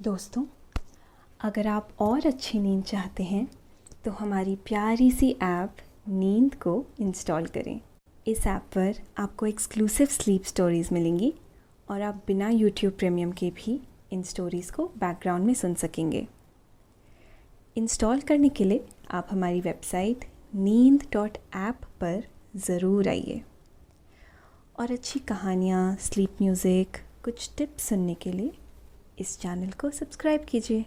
दोस्तों, अगर आप और अच्छी नींद चाहते हैं तो हमारी प्यारी सी ऐप नींद को इंस्टॉल करें। इस ऐप पर आपको एक्सक्लूसिव स्लीप स्टोरीज़ मिलेंगी और आप बिना यूट्यूब प्रीमियम के भी इन स्टोरीज़ को बैकग्राउंड में सुन सकेंगे। इंस्टॉल करने के लिए आप हमारी वेबसाइट neend.app पर ज़रूर आइए और अच्छी कहानियाँ, स्लीप म्यूज़िक, कुछ टिप्स सुनने के लिए इस चैनल को सब्सक्राइब कीजिए।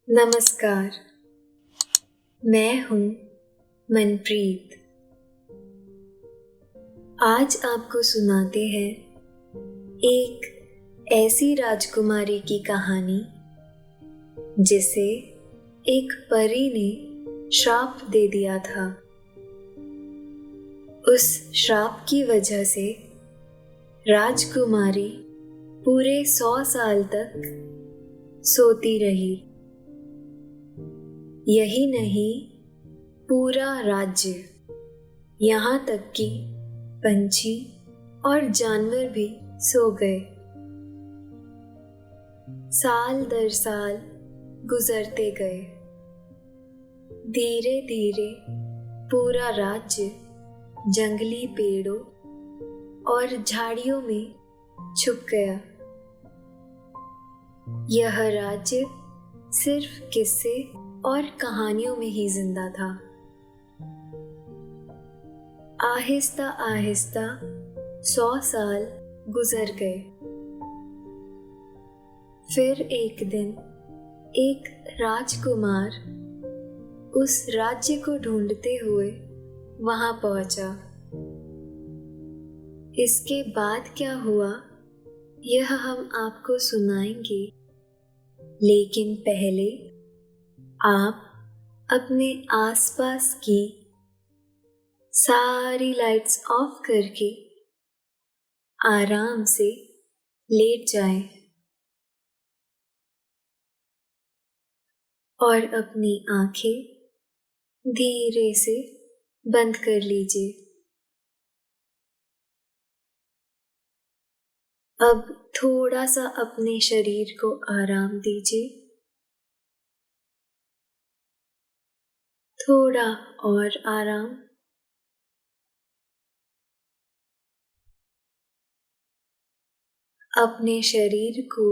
नमस्कार, मैं हूँ मनप्रीत। आज आपको सुनाते हैं एक ऐसी राजकुमारी की कहानी जिसे एक परी ने श्राप दे दिया था। उस श्राप की वजह से राजकुमारी पूरे 100 साल तक सोती रही। यही नहीं, पूरा राज्य, यहाँ तक कि पंछी और जानवर भी सो गए। साल दर साल गुजरते गए। धीरे धीरे पूरा राज्य जंगली पेड़ों और झाड़ियों में छुप गया। यह राज्य सिर्फ किस्से और कहानियों में ही जिंदा था। आहिस्ता आहिस्ता 100 साल गुजर गए। फिर एक दिन एक राजकुमार उस राज्य को ढूंढते हुए वहां पहुंचा। इसके बाद क्या हुआ यह हम आपको सुनाएंगे, लेकिन पहले आप अपने आसपास की सारी लाइट्स ऑफ करके आराम से लेट जाएं और अपनी आंखें धीरे से बंद कर लीजिए। अब थोड़ा सा अपने शरीर को आराम दीजिए। थोड़ा और आराम। अपने शरीर को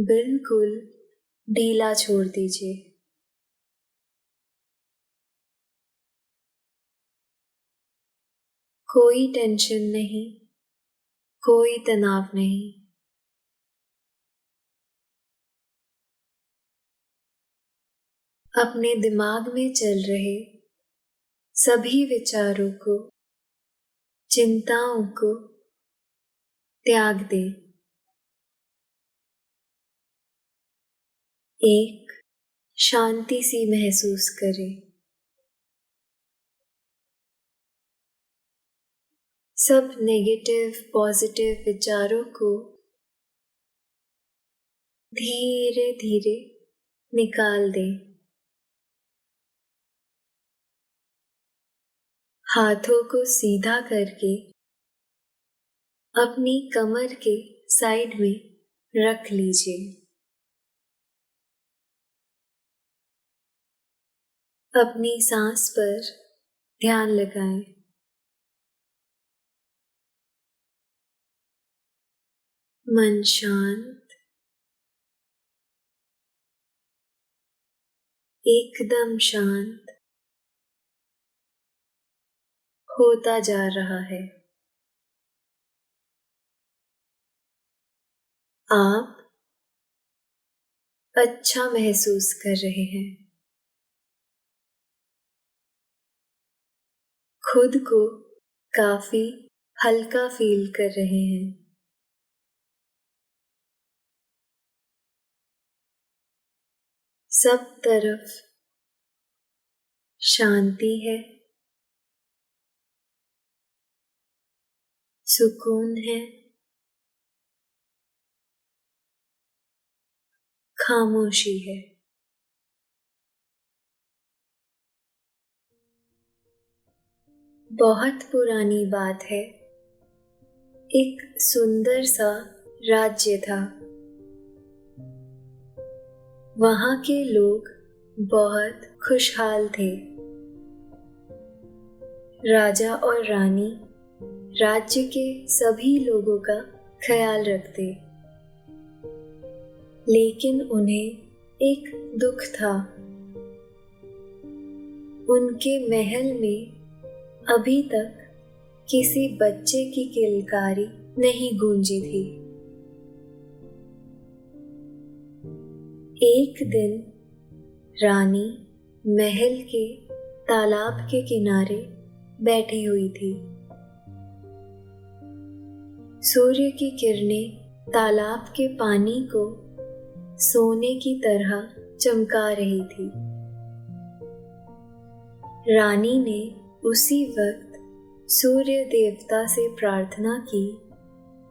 बिल्कुल ढीला छोड़ दीजिए। कोई टेंशन नहीं, कोई तनाव नहीं। अपने दिमाग में चल रहे सभी विचारों को, चिंताओं को त्याग दें। एक शांति सी महसूस करें। सब नेगेटिव पॉजिटिव विचारों को धीरे धीरे निकाल दें। हाथों को सीधा करके अपनी कमर के साइड में रख लीजिए। अपनी सांस पर ध्यान लगाएं। मन शांत, एकदम शांत होता जा रहा है। आप अच्छा महसूस कर रहे हैं। खुद को काफी हल्का फील कर रहे हैं। सब तरफ शांति है, सुकून है, खामोशी है। बहुत पुरानी बात है। एक सुंदर सा राज्य था वहाँ के लोग बहुत खुशहाल थे। राजा और रानी राज्य के सभी लोगों का ख्याल रखते, लेकिन उन्हें एक दुख था। उनके महल में अभी तक किसी बच्चे की किलकारी नहीं गूंजी थी। एक दिन रानी महल के तालाब के किनारे बैठी हुई थी। सूर्य की किरणें तालाब के पानी को सोने की तरह चमका रही थी। रानी ने उसी वक्त सूर्य देवता से प्रार्थना की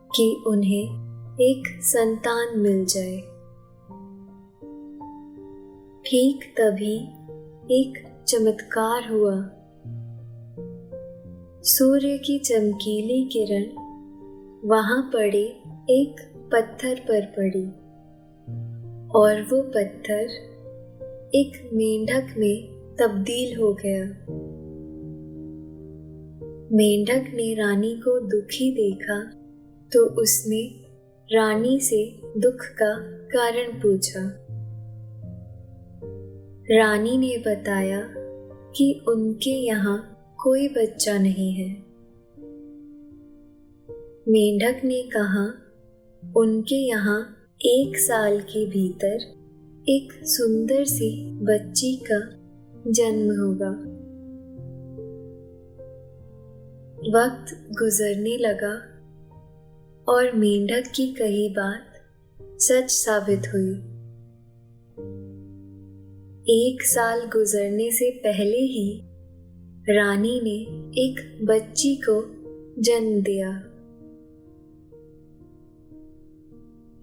कि उन्हें एक संतान मिल जाए। ठीक तभी एक चमत्कार हुआ। सूर्य की चमकीली किरण वहां पड़े एक पत्थर पर पड़ी और वो पत्थर एक मेंढक में तब्दील हो गया। मेंढक ने रानी को दुखी देखा तो उसने रानी से दुख का कारण पूछा। रानी ने बताया कि उनके यहाँ कोई बच्चा नहीं है। मेंढक ने कहा, उनके यहाँ 1 साल के भीतर एक सुंदर सी बच्ची का जन्म होगा। वक्त गुजरने लगा और मेंढक की कही बात सच साबित हुई। 1 साल गुजरने से पहले ही रानी ने एक बच्ची को जन्म दिया।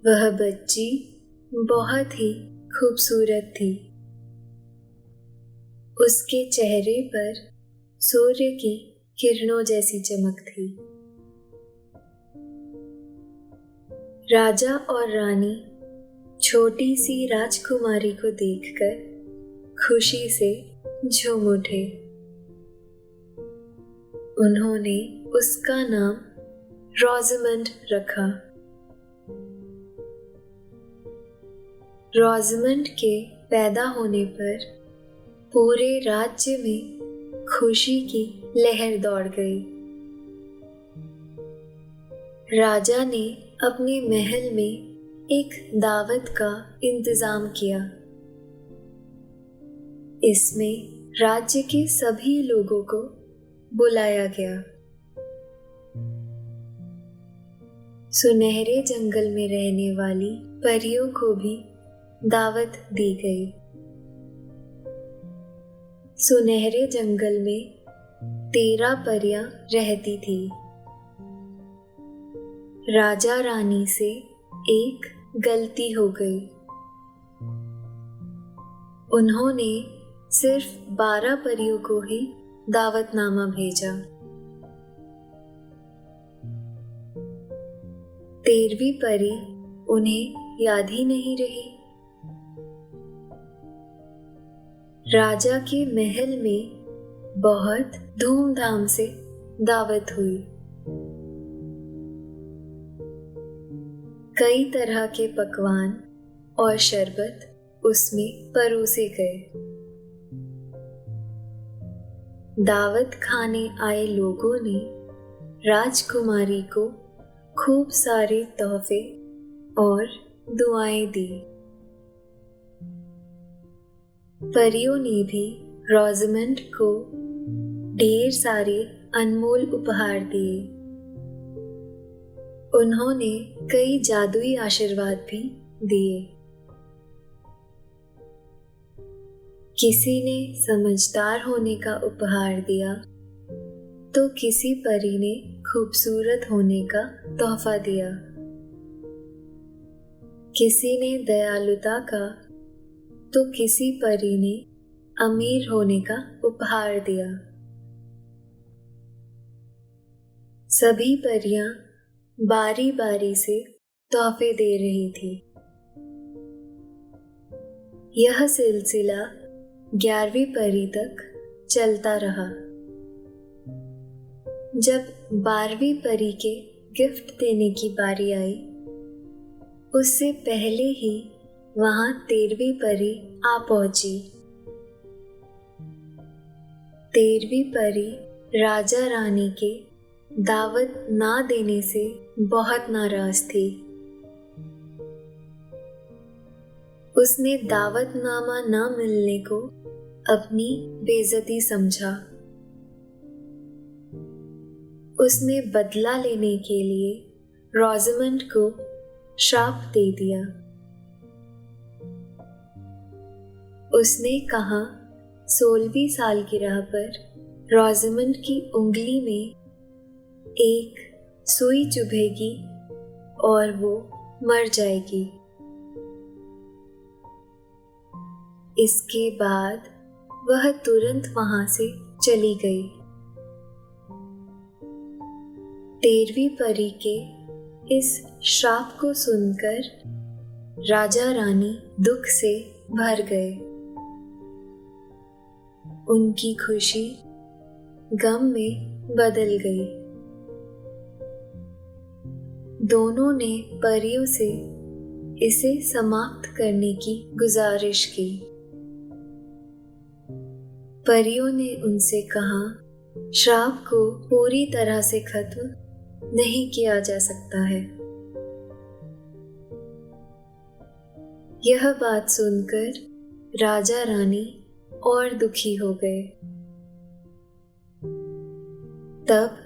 वह बच्ची बहुत ही खूबसूरत थी। उसके चेहरे पर सूर्य की किरणों जैसी चमक थी। राजा और रानी छोटी सी राजकुमारी को देखकर खुशी से झूम उठे। उन्होंने उसका नाम रोज़मंड रखा। रोज़मंड के पैदा होने पर पूरे राज्य में खुशी की लहर दौड़ गई। राजा ने अपने महल में एक दावत का इंतजाम किया। इसमें राज्य के सभी लोगों को बुलाया गया। सुनहरे जंगल में रहने वाली परियों को भी दावत दी गई। सुनहरे जंगल में 13 परियां रहती थी। राजा रानी से एक गलती हो गई। उन्होंने सिर्फ 12 परियों को ही दावतनामा भेजा। 13वीं परी उन्हें याद ही नहीं रही। राजा के महल में बहुत धूमधाम से दावत हुई। कई तरह के पकवान और शरबत उसमें परोसे गए। दावत खाने आए लोगों ने राजकुमारी को खूब सारे तोहफे और दुआएं दी। परियों ने भी रोज़मंड को ढेर सारे अनमोल उपहार दिए। उन्होंने कई जादुई आशीर्वाद भी दिए। किसी ने समझदार होने का उपहार दिया तो किसी परी ने खूबसूरत होने का तोहफा दिया। किसी ने दयालुता का तो किसी परी ने अमीर होने का उपहार दिया। सभी परियां बारी बारी से तोहफे दे रही थी। यह सिलसिला 11वीं परी तक चलता रहा। जब 12वीं परी के गिफ्ट देने की बारी आई, उससे पहले ही वहां 13वीं परी आ पहुंची। 13वीं परी राजा रानी के दावत ना देने से बहुत नाराज थी। उसने दावतनामा ना मिलने को अपनी बेइज्जती समझा। उसने बदला लेने के लिए रोज़ामंड को श्राप दे दिया। उसने कहा 16वीं सालगिरह पर रोज़ामंड की उंगली में एक सुई चुभेगी और वो मर जाएगी। इसके बाद वह तुरंत वहां से चली गई। 13वीं परी के इस श्राप को सुनकर राजा रानी दुख से भर गए। उनकी खुशी गम में बदल गई। दोनों ने परियों से इसे समाप्त करने की गुजारिश की। परियों ने उनसे कहा, श्राप को पूरी तरह से खत्म नहीं किया जा सकता है। यह बात सुनकर राजा रानी और दुखी हो गए। तब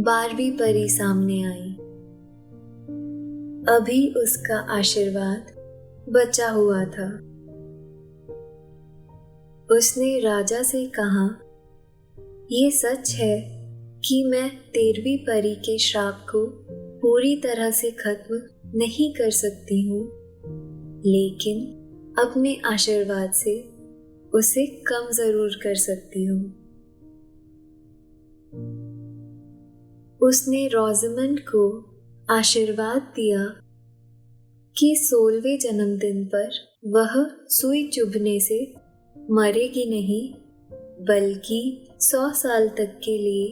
12वीं परी सामने आई। अभी उसका आशीर्वाद बचा हुआ था। उसने राजा से कहा, ये सच है कि मैं 13वीं परी के श्राप को पूरी तरह से खत्म नहीं कर सकती हूँ, लेकिन अपने आशीर्वाद से उसे कम जरूर कर सकती हूँ। उसने रोज़ामंड को आशीर्वाद दिया कि 16वें जन्मदिन पर वह सुई चुभने से मरेगी नहीं, बल्कि 100 साल तक के लिए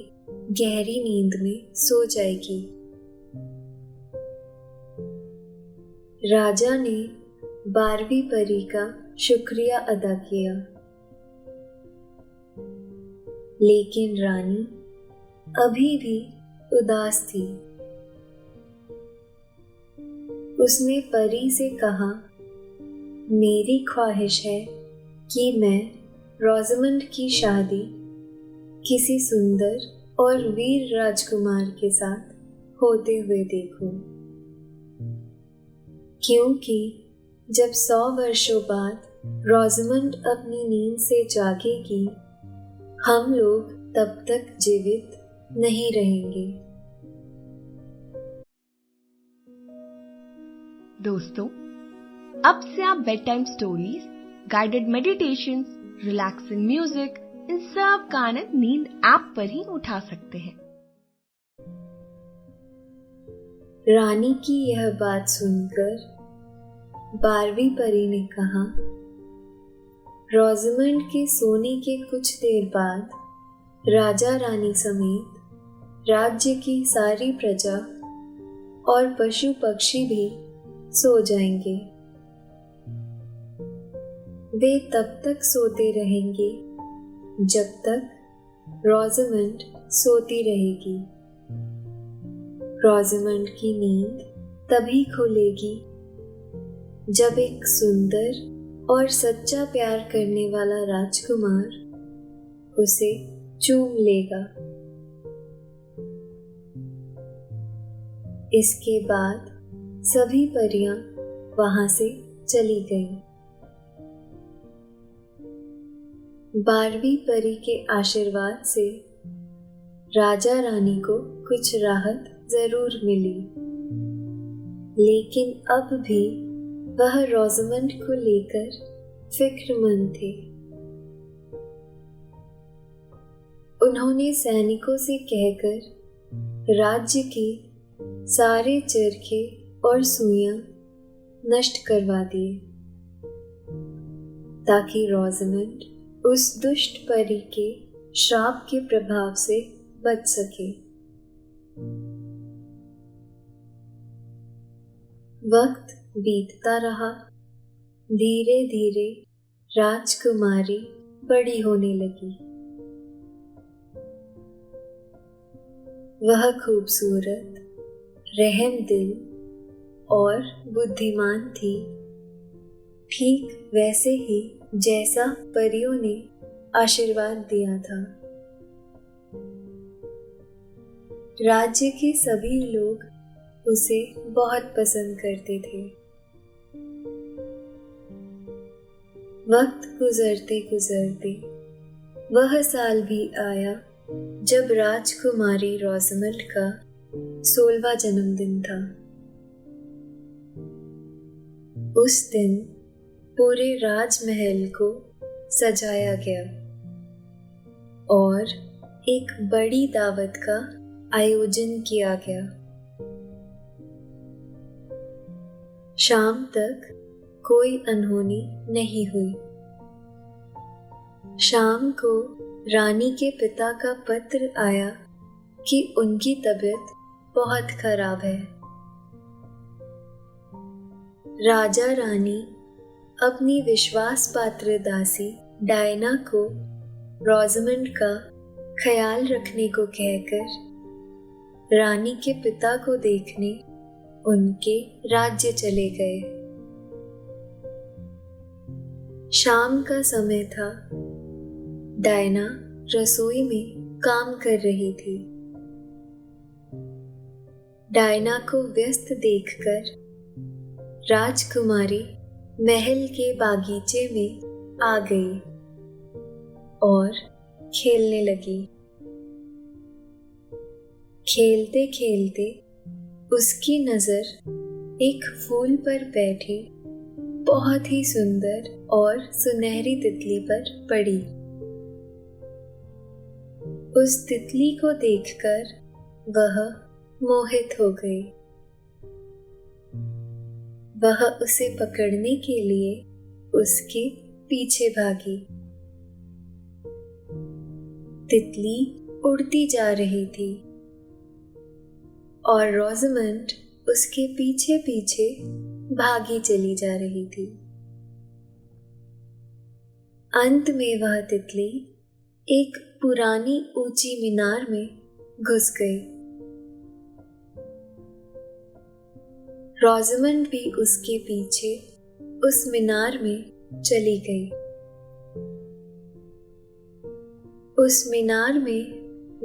गहरी नींद में सो जाएगी। राजा ने 12वीं परी का शुक्रिया अदा किया, लेकिन रानी अभी भी उदास थी। उसने परी से कहा, मेरी ख्वाहिश है कि मैं रोज़ामंड की शादी किसी सुंदर और वीर राजकुमार के साथ होते हुए देखूं, क्योंकि जब 100 वर्षों बाद रोज़ामंड अपनी नींद से जागेगी, हम लोग तब तक जीवित नहीं रहेंगे। दोस्तों, अब से आप bed time stories, guided meditations, relaxing music, इन सब का आनंद नींद ऐप पर ही उठा सकते हैं। रानी की यह बात सुनकर 12वीं परी ने कहा, रोज़ामंड के सोने के कुछ देर बाद राजा रानी समेत राज्य की सारी प्रजा और पशु पक्षी भी सो जाएंगे। वे तब तक सोते रहेंगे जब तक रोज़ामंड सोती रहेगी। रोज़ामंड की नींद तभी खुलेगी जब एक सुंदर और सच्चा प्यार करने वाला राजकुमार उसे चूम लेगा। इसके बाद सभी परियां वहां से चली गईं। 12वीं परी के आशीर्वाद से राजा रानी को कुछ राहत जरूर मिली, लेकिन अब भी वह रोज़ामंड को लेकर फिक्रमंद थे। उन्होंने सैनिकों से कहकर राज्य के सारे चरखे और सुइयां नष्ट करवा दिए। ताकि रोज़मंड उस दुष्ट परी के श्राप के प्रभाव से बच सके। वक्त बीतता रहा। धीरे धीरे राजकुमारी बड़ी होने लगी। वह खूबसूरत, रहमदिल और बुद्धिमान थी, ठीक वैसे ही जैसा परियों ने आशीर्वाद दिया था। राज्य के सभी लोग उसे बहुत पसंद करते थे। वक्त गुजरते गुजरते वह साल भी आया जब राजकुमारी रोज़मंड का 16वां जन्मदिन था। उस दिन पूरे राजमहल को सजाया गया और एक बड़ी दावत का आयोजन किया गया। शाम तक कोई अनहोनी नहीं हुई। शाम को रानी के पिता का पत्र आया कि उनकी तबीयत बहुत खराब है। राजा रानी अपनी विश्वास पात्र दासी डायना को रोज़मंड का ख्याल रखने को कहकर रानी के पिता को देखने उनके राज्य चले गए। शाम का समय था। डायना रसोई में काम कर रही थी। डायना को व्यस्त देखकर राजकुमारी महल के बागीचे में आ गई और खेलने लगी। खेलते खेलते उसकी नजर एक फूल पर बैठी बहुत ही सुंदर और सुनहरी तितली पर पड़ी। उस तितली को देखकर वह मोहित हो गई। वह उसे पकड़ने के लिए उसके पीछे भागी। तितली उड़ती जा रही थी और रोज़मंड उसके पीछे पीछे भागी चली जा रही थी। अंत में वह तितली एक पुरानी ऊंची मीनार में घुस गई। रोज़मंड भी उसके पीछे उस मीनार में चली गई। उस मीनार में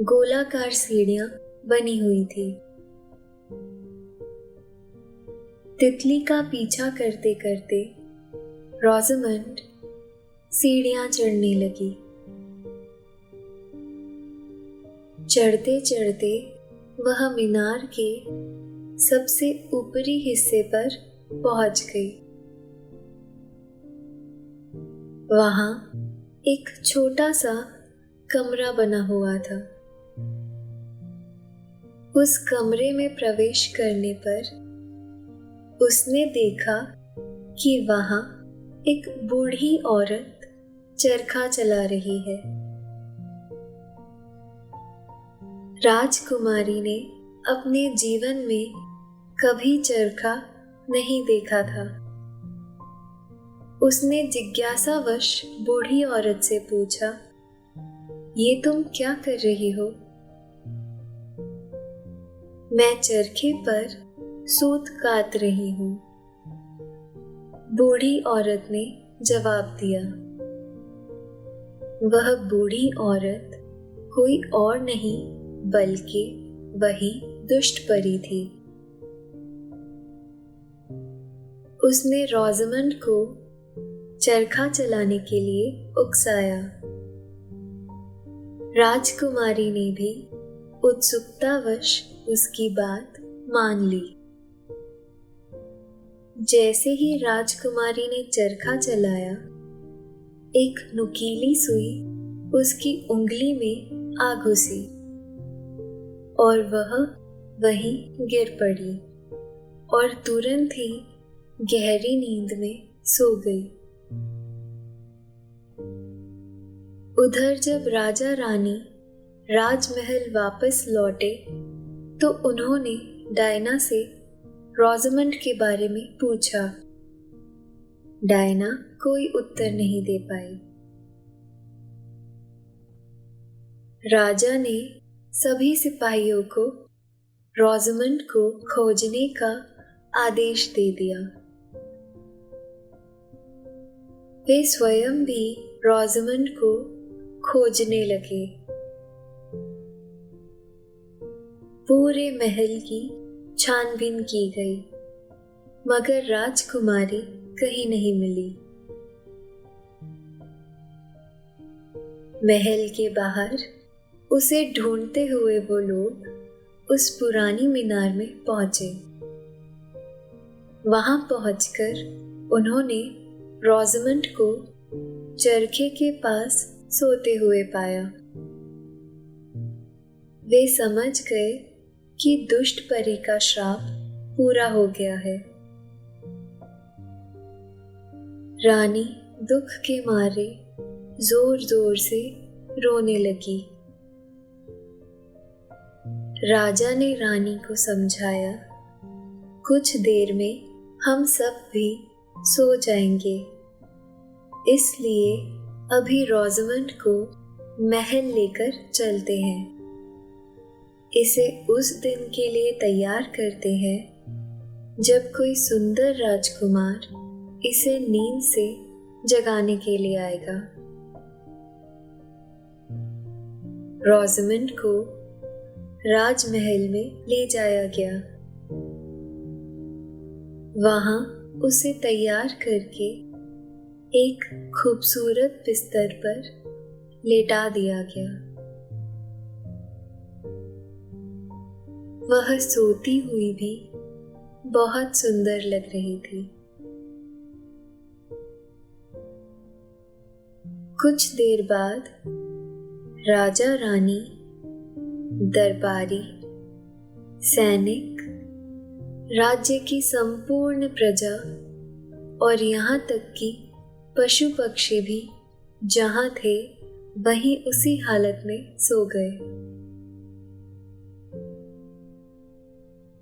गोलाकार सीढ़ियां बनी हुई थी। तितली का पीछा करते करते रोज़मंड सीढ़ियां चढ़ने लगी। चढ़ते चढ़ते वह मीनार के सबसे ऊपरी हिस्से पर पहुंच गई। वहां एक छोटा सा कमरा बना हुआ था। उस कमरे में प्रवेश करने पर उसने देखा कि वहां एक बूढ़ी औरत चरखा चला रही है। राजकुमारी ने अपने जीवन में कभी चरखा नहीं देखा था। उसने जिज्ञासावश बूढ़ी औरत से पूछा, ये तुम क्या कर रही हो? मैं चरखे पर सूत काट रही हूं, बूढ़ी औरत ने जवाब दिया। वह बूढ़ी औरत कोई और नहीं बल्कि वही दुष्ट परी थी। उसने रोज़मंड को चरखा चलाने के लिए उकसाया। राजकुमारी ने भी उत्सुकतावश उसकी बात मान ली। जैसे ही राजकुमारी ने चरखा चलाया, एक नुकीली सुई उसकी उंगली में आ घुसी और वह वहीं गिर पड़ी और तुरंत ही गहरी नींद में सो गई। उधर जब राजा रानी राजमहल वापस लौटे तो उन्होंने डायना से रोज़ामंड के बारे में पूछा। डायना कोई उत्तर नहीं दे पाई। राजा ने सभी सिपाहियों को रोज़ामंड को खोजने का आदेश दे दिया। वे स्वयं भी रोज़ामंड को खोजने लगे। पूरे महल की छानबीन की गई, मगर राजकुमारी कहीं नहीं मिली। महल के बाहर उसे ढूंढते हुए वो लोग उस पुरानी मीनार में पहुंचे। वहां पहुंचकर उन्होंने रोज़ामंड को चरखे के पास सोते हुए पाया। वे समझ गए कि दुष्ट परी का श्राप पूरा हो गया है। रानी दुख के मारे जोर जोर से रोने लगी। राजा ने रानी को समझाया, कुछ देर में हम सब भी सो जाएंगे, इसलिए अभी रोज़ामंड को महल लेकर चलते हैं। इसे उस दिन के लिए तैयार करते हैं जब कोई सुंदर राजकुमार इसे नींद से जगाने के लिए आएगा। रोज़ामंड को राजमहल में ले जाया गया। वहां उसे तैयार करके एक खूबसूरत बिस्तर पर लेटा दिया गया। वह सोती हुई भी बहुत सुंदर लग रही थी। कुछ देर बाद राजा रानी, दरबारी, सैनिक, राज्य की संपूर्ण प्रजा और यहाँ तक कि पशु पक्षी भी जहाँ थे वहीं उसी हालत में सो गए।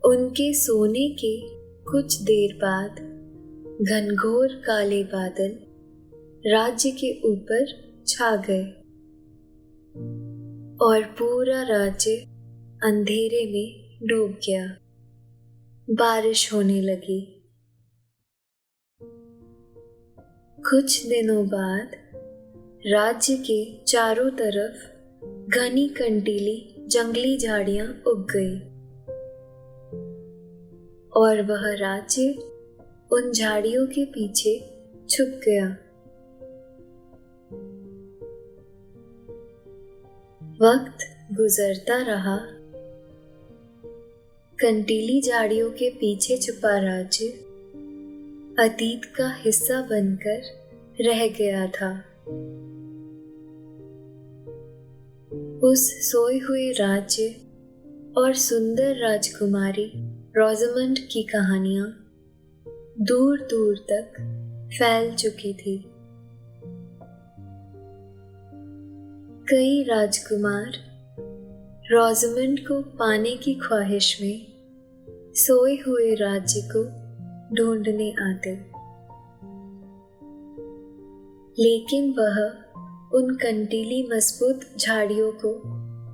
उनके सोने के कुछ देर बाद घनघोर काले बादल राज्य के ऊपर छा गए और पूरा राज्य अंधेरे में डूब गया। बारिश होने लगी। कुछ दिनों बाद राज्य के चारों तरफ घनी कंटीली जंगली झाड़ियां उग गई और वह राज्य उन झाड़ियों के पीछे छुप गया। वक्त गुजरता रहा। कंटीली झाड़ियों के पीछे छुपा राज्य अतीत का हिस्सा बनकर रह गया था। उस सोए हुए राज्य और सुंदर राजकुमारी रोज़ामंड की कहानियां दूर दूर तक फैल चुकी थी। कई राजकुमार रोज़ामंड को पाने की ख्वाहिश में सोए हुए राज्य को ढूंढने आते, लेकिन वह उन कंटीली मजबूत झाड़ियों को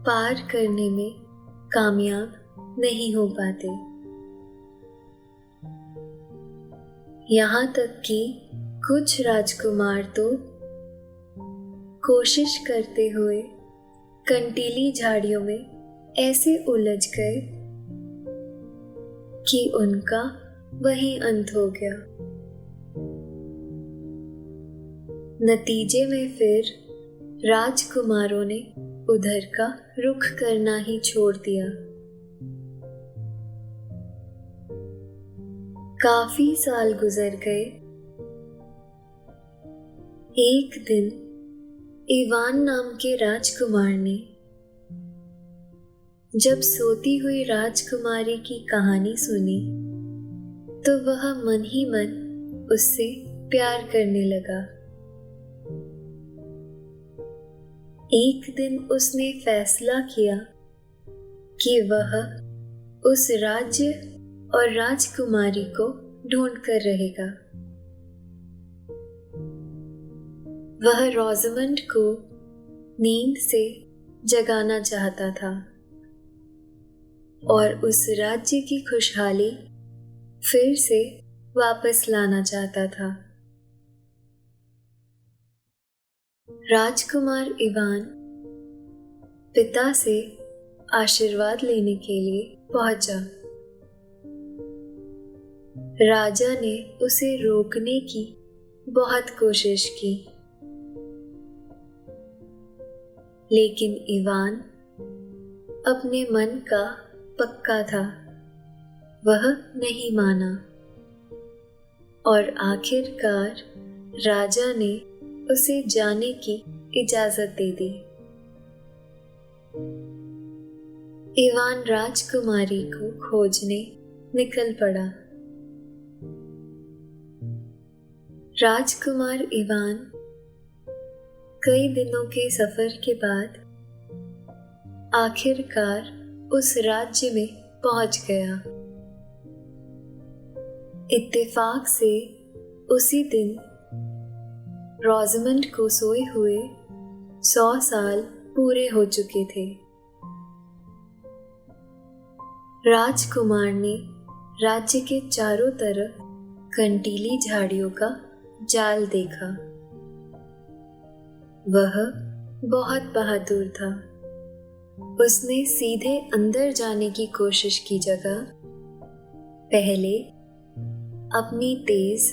पार करने में कामयाब नहीं हो पाते। यहाँ तक कि कुछ राजकुमार तो कोशिश करते हुए कंटीली झाड़ियों में ऐसे उलझ गए कि उनका वहीं अंत हो गया। नतीजे में फिर राजकुमारों ने उधर का रुख करना ही छोड़ दिया। काफी साल गुजर गए। एक दिन इवान नाम के राजकुमार ने जब सोती हुई राजकुमारी की कहानी सुनी तो वह मन ही मन उससे प्यार करने लगा। एक दिन उसने फैसला किया कि वह उस राज्य और राजकुमारी को ढूंढ कर रहेगा। वह रोज़मंड को नींद से जगाना चाहता था और उस राज्य की खुशहाली फिर से वापस लाना चाहता था। राजकुमार इवान पिता से आशीर्वाद लेने के लिए पहुंचा। राजा ने उसे रोकने की बहुत कोशिश की, लेकिन इवान अपने मन का पक्का था। वह नहीं माना और आखिरकार राजा ने उसे जाने की इजाजत दे दी। इवान राजकुमारी को खोजने निकल पड़ा। राजकुमार इवान कई दिनों के सफर के बाद आखिरकार उस राज्य में पहुंच गया। इत्तेफाक से उसी दिन रोज़मंड को सोए हुए 100 साल पूरे हो चुके थे। राजकुमार ने राज्य के चारों तरफ कंटीली झाड़ियों का जाल देखा। वह बहुत बहादुर था। उसने सीधे अंदर जाने की कोशिश की जगह पहले अपनी तेज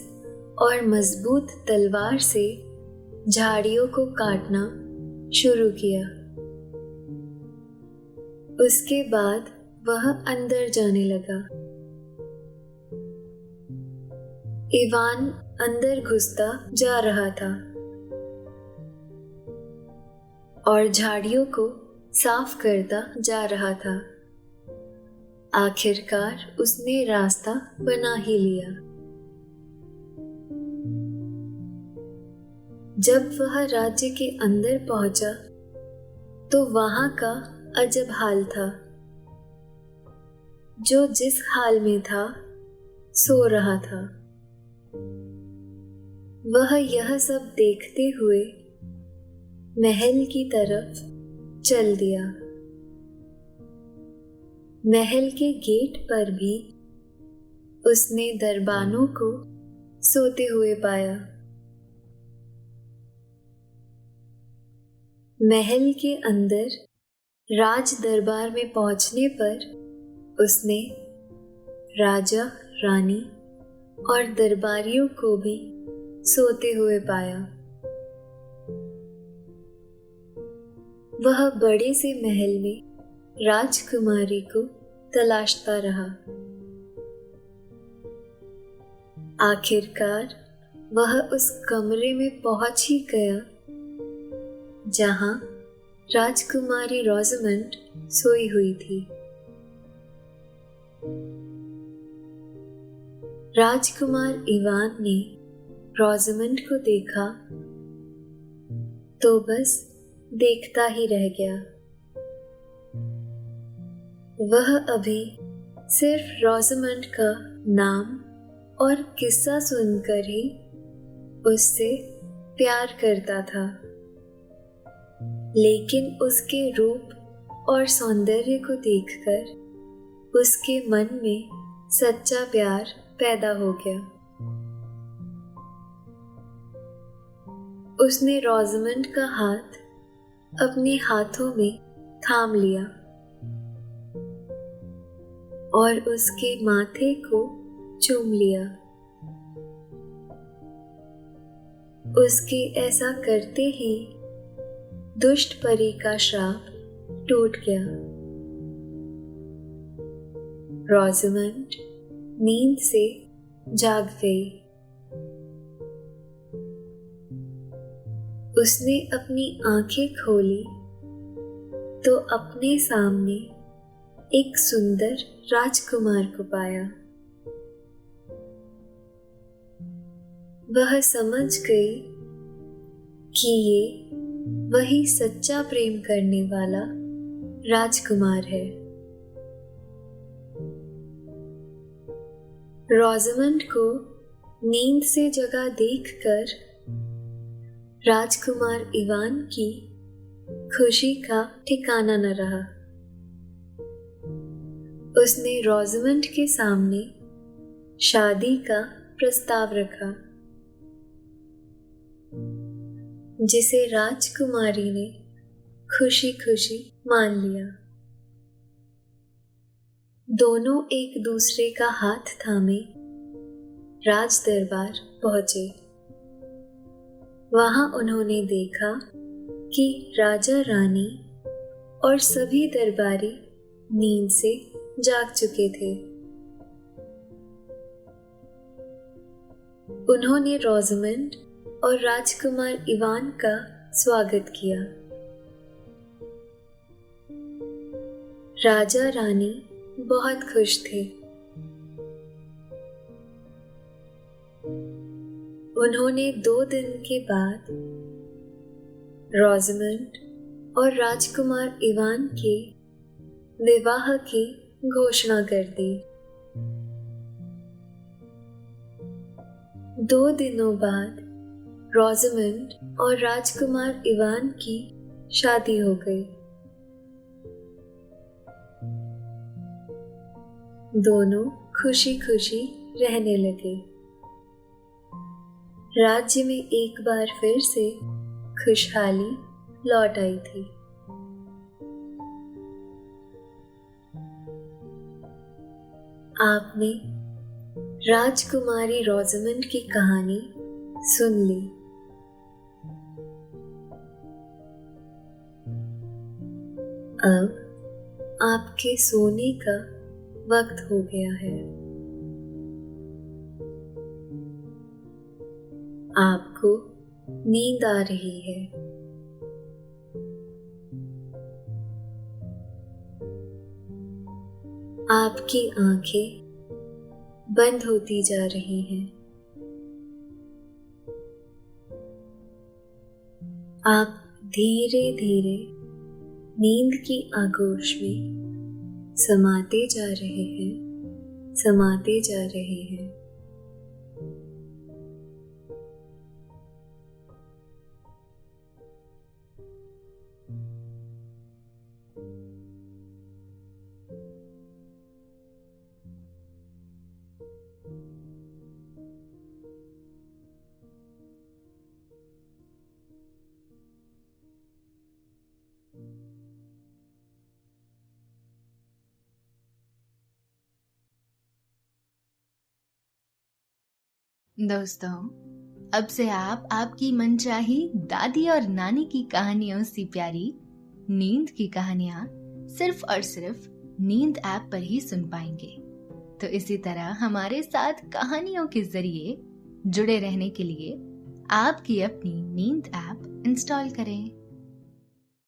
और मजबूत तलवार से झाड़ियों को काटना शुरू किया। उसके बाद वह अंदर जाने लगा। इवान अंदर घुसता जा रहा था और झाड़ियों को साफ करता जा रहा था। आखिरकार उसने रास्ता बना ही लिया। जब वह राज्य के अंदर पहुंचा तो वहां का अजब हाल था। जो जिस हाल में था सो रहा था। वह यह सब देखते हुए महल की तरफ चल दिया। महल के गेट पर भी उसने दरबानों को सोते हुए पाया। महल के अंदर राज दरबार में पहुंचने पर उसने राजा, रानी और दरबारियों को भी सोते हुए पाया। वह बड़े से महल में राजकुमारी को तलाशता रहा। आखिरकार वह उस कमरे में पहुंच ही गया जहां राजकुमारी रोज़मंड सोई हुई थी। राजकुमार इवान ने रोज़मंड को देखा तो बस देखता ही रह गया। वह अभी सिर्फ रोज़मंड का नाम और किस्सा सुनकर ही उससे प्यार करता था, लेकिन उसके रूप और सौंदर्य को देखकर उसके मन में सच्चा प्यार पैदा हो गया। उसने रोज़मंड का हाथ अपने हाथों में थाम लिया और उसके माथे को चूम लिया। उसके ऐसा करते ही दुष्ट परी का श्राप टूट गया। रोज़मंड नींद से जाग गई। उसने अपनी आंखें खोली तो अपने सामने एक सुंदर राजकुमार को पाया। वह समझ गई कि ये वही सच्चा प्रेम करने वाला राजकुमार है। रोज़ामंड को नींद से जगा देखकर राजकुमार इवान की खुशी का ठिकाना न रहा। उसने रोज़ामंड के सामने शादी का प्रस्ताव रखा, जिसे राजकुमारी ने खुशी खुशी मान लिया। दोनों एक दूसरे का हाथ थामे राज दरबार पहुंचे। वहां उन्होंने देखा कि राजा रानी और सभी दरबारी नींद से जाग चुके थे। उन्होंने रोज़ामंड और राजकुमार इवान का स्वागत किया। राजा रानी बहुत खुश थे। उन्होंने 2 दिन के बाद रोज़ामंड और राजकुमार इवान के विवाह की घोषणा कर दी। 2 दिनों बाद रोज़ामंड और राजकुमार इवान की शादी हो गई। दोनों खुशी खुशी रहने लगे। राज्य में एक बार फिर से खुशहाली लौट आई थी। आपने राजकुमारी रोज़ामंड की कहानी सुन ली। अब आपके सोने का वक्त हो गया है। आपको नींद आ रही है। आपकी आंखें बंद होती जा रही हैं। आप धीरे धीरे नींद की आगोश में समाते जा रहे हैं, समाते जा रहे हैं। दोस्तों, अब से आप आपकी मनचाही दादी और नानी की कहानियों से प्यारी नींद की कहानियां सिर्फ और सिर्फ नींद ऐप पर ही सुन पाएंगे। तो इसी तरह हमारे साथ कहानियों के जरिए जुड़े रहने के लिए आपकी अपनी नींद ऐप इंस्टॉल करें।